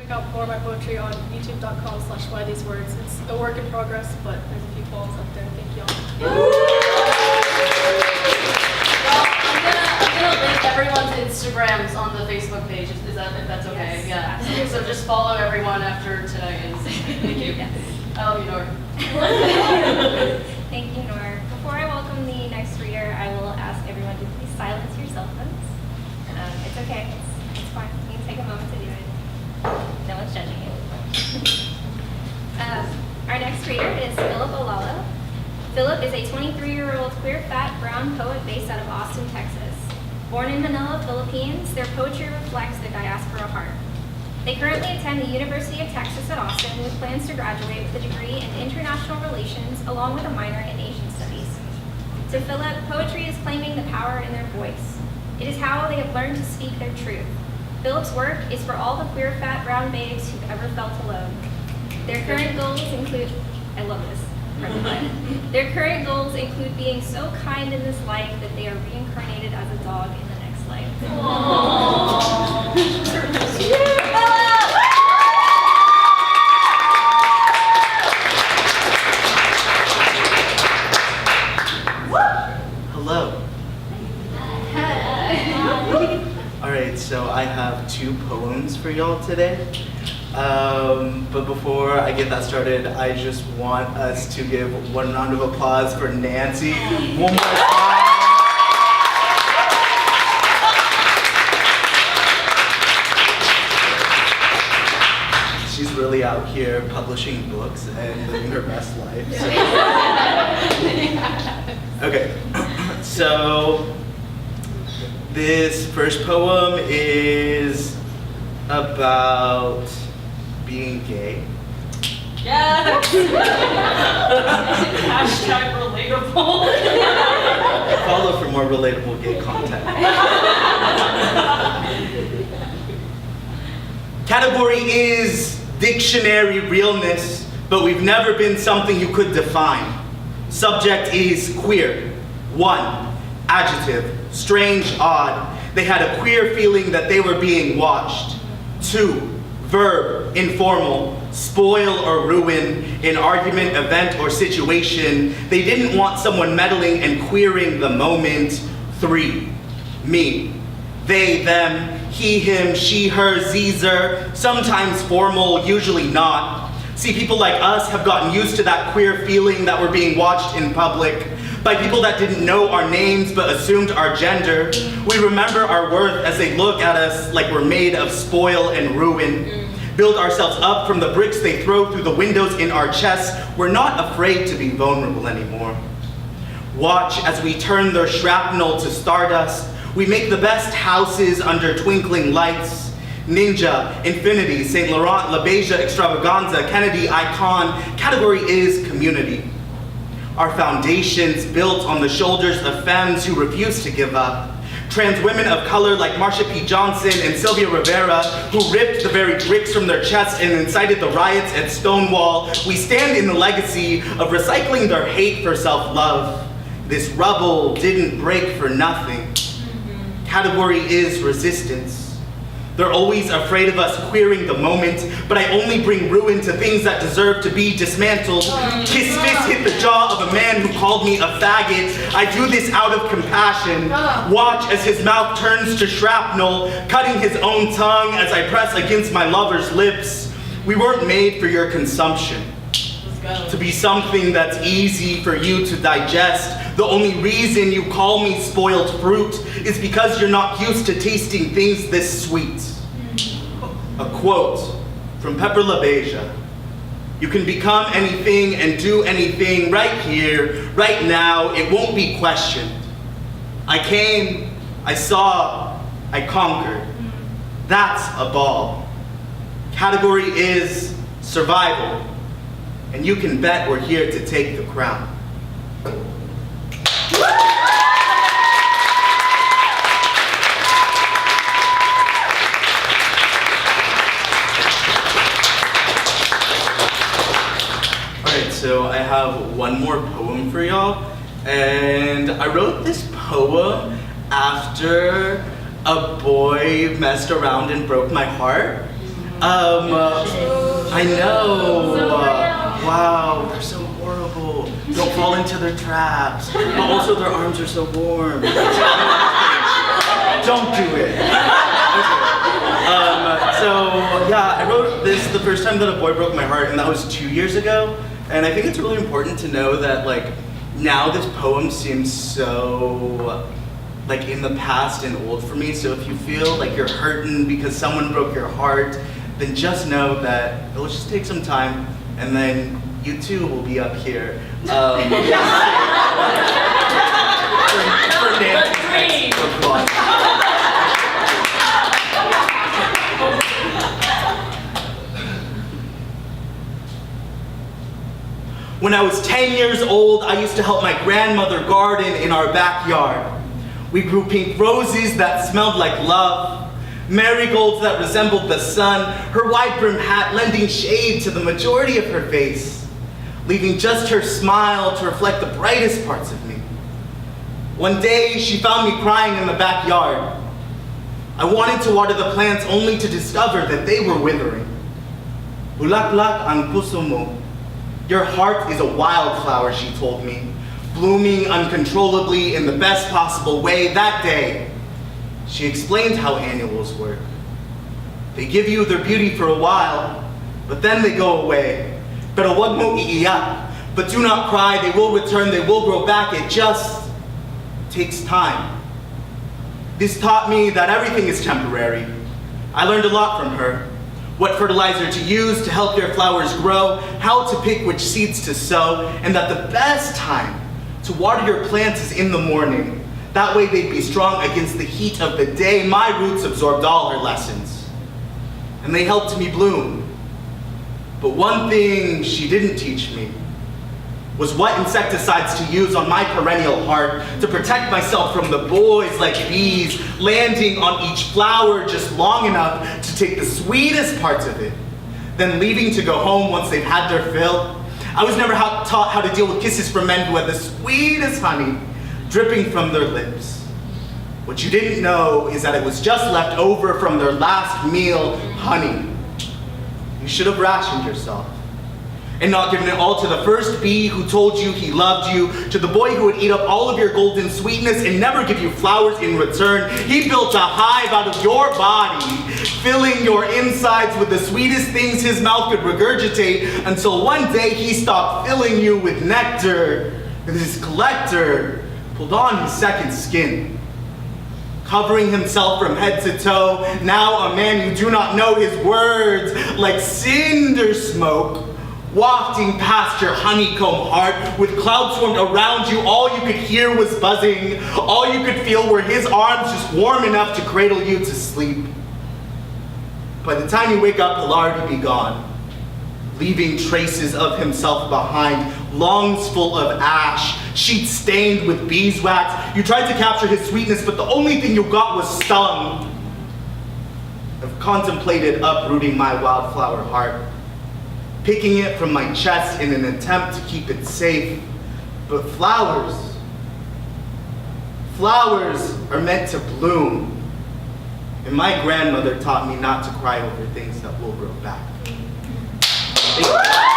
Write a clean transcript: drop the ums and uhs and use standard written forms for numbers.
check out more of my poetry on youtube.com/whythesewords. It's a work in progress, but there's a few poems up there. Thank y'all. Well, I'm gonna link everyone's Instagrams on the Facebook page. Is that, if that's okay? Yes. Yeah. So just follow everyone after today. Thank you. Yes. I love you, Nora. Thank you, Nor. Before I welcome the next reader, I will ask everyone to please silence your cell phones. It's okay. It's fine. You can take a moment to do it. No one's judging you. Our next reader is Philip Olalo. Philip is a 23-year-old queer, fat, brown poet based out of Austin, Texas. Born in Manila, Philippines, their poetry reflects the diaspora heart. They currently attend the University of Texas at Austin with plans to graduate with a degree in international relations along with a minor in Asian studies. To Philip, poetry is claiming the power in their voice. It is how they have learned to speak their truth. Philip's work is for all the queer, fat, brown babes who've ever felt alone. Their current goals include, I love this, their current goals include being so kind in this life that they are reincarnated as a dog in the next life. Hello. Alright, so I have 2 poems for y'all today. But before I get that started, I just want us to give one round of applause for Nancy. One more time. She's really out here publishing books and living her best life. So. Okay, so this first poem is about being gay. Yes! Hashtag relatable. Follow for more relatable gay content. Category is dictionary realness, but we've never been something you could define. Subject is queer. 1, adjective, strange, odd. They had a queer feeling that they were being watched. 2, verb, informal, spoil or ruin, an argument, event, or situation. They didn't want someone meddling and queering the moment. 3, me. They, them, he, him, she, her, zezer, sometimes formal, usually not. See, people like us have gotten used to that queer feeling that we're being watched in public by people that didn't know our names but assumed our gender. We remember our worth as they look at us like we're made of spoil and ruin. Build ourselves up from the bricks they throw through the windows in our chests. We're not afraid to be vulnerable anymore. Watch as we turn their shrapnel to stardust. We make the best houses under twinkling lights. Ninja, Infinity, Saint Laurent, La Beija, Extravaganza, Kennedy, Icon. Category is community. Our foundations built on the shoulders of femmes who refuse to give up. Trans women of color like Marsha P. Johnson and Sylvia Rivera, who ripped the very bricks from their chests and incited the riots at Stonewall. We stand in the legacy of recycling their hate for self-love. This rubble didn't break for nothing. Category is resistance. They're always afraid of us queering the moment, but I only bring ruin to things that deserve to be dismantled. His fist hit the jaw of a man who called me a faggot. I do this out of compassion. Watch as his mouth turns to shrapnel, cutting his own tongue as I press against my lover's lips. We weren't made for your consumption. To be something that's easy for you to digest. The only reason you call me spoiled fruit is because you're not used to tasting things this sweet. A quote from Pepper La Beija. You can become anything and do anything right here, right now. It won't be questioned. I came, I saw, I conquered. That's a ball. Category is survival. And you can bet we're here to take the crown. Alright, so I have one more poem for y'all. And I wrote this poem after a boy messed around and broke my heart. I know. Wow, they're so horrible. Don't fall into their traps. But also their arms are so warm. Don't do it. So yeah, I wrote this the first time that a boy broke my heart, and that was 2 years ago. And I think it's really important to know that like now this poem seems so like in the past and old for me. So if you feel like you're hurting because someone broke your heart, then just know that it'll just take some time, and then you too will be up here. For Nancy's next book launch. When I was 10 years old, I used to help my grandmother garden in our backyard. We grew pink roses that smelled like love, marigolds that resembled the sun, her wide-brimmed hat lending shade to the majority of her face, leaving just her smile to reflect the brightest parts of me. One day, she found me crying in the backyard. I wanted to water the plants only to discover that they were withering. Bulaklak ang puso mo. Your heart is a wildflower, she told me, blooming uncontrollably in the best possible way that day. She explained how annuals work. They give you their beauty for a while, but then they go away. Pero wag mo iiyak. But do not cry, they will return, they will grow back. It just takes time. This taught me that everything is temporary. I learned a lot from her. What fertilizer to use to help your flowers grow, how to pick which seeds to sow, and that the best time to water your plants is in the morning. That way they'd be strong against the heat of the day. My roots absorbed all her lessons, and they helped me bloom. But one thing she didn't teach me was what insecticides to use on my perennial heart to protect myself from the boys like bees landing on each flower just long enough to take the sweetest parts of it, then leaving to go home once they've had their fill. I was never taught how to deal with kisses from men who had the sweetest honey dripping from their lips. What you didn't know is that it was just left over from their last meal, honey. You should have rationed yourself and not given it all to the first bee who told you he loved you, to the boy who would eat up all of your golden sweetness and never give you flowers in return. He built a hive out of your body, filling your insides with the sweetest things his mouth could regurgitate, until one day he stopped filling you with nectar, and this collector pulled on his second skin, covering himself from head to toe. Now a man you do not know his words, like cinder smoke, wafting past your honeycomb heart. With clouds formed around you, all you could hear was buzzing. All you could feel were his arms just warm enough to cradle you to sleep. By the time you wake up, he'll already be gone, leaving traces of himself behind, lungs full of ash, sheets stained with beeswax. You tried to capture his sweetness, but the only thing you got was stung. I've contemplated uprooting my wildflower heart, picking it from my chest in an attempt to keep it safe. But flowers are meant to bloom. And my grandmother taught me not to cry over things that will grow back. Thank you.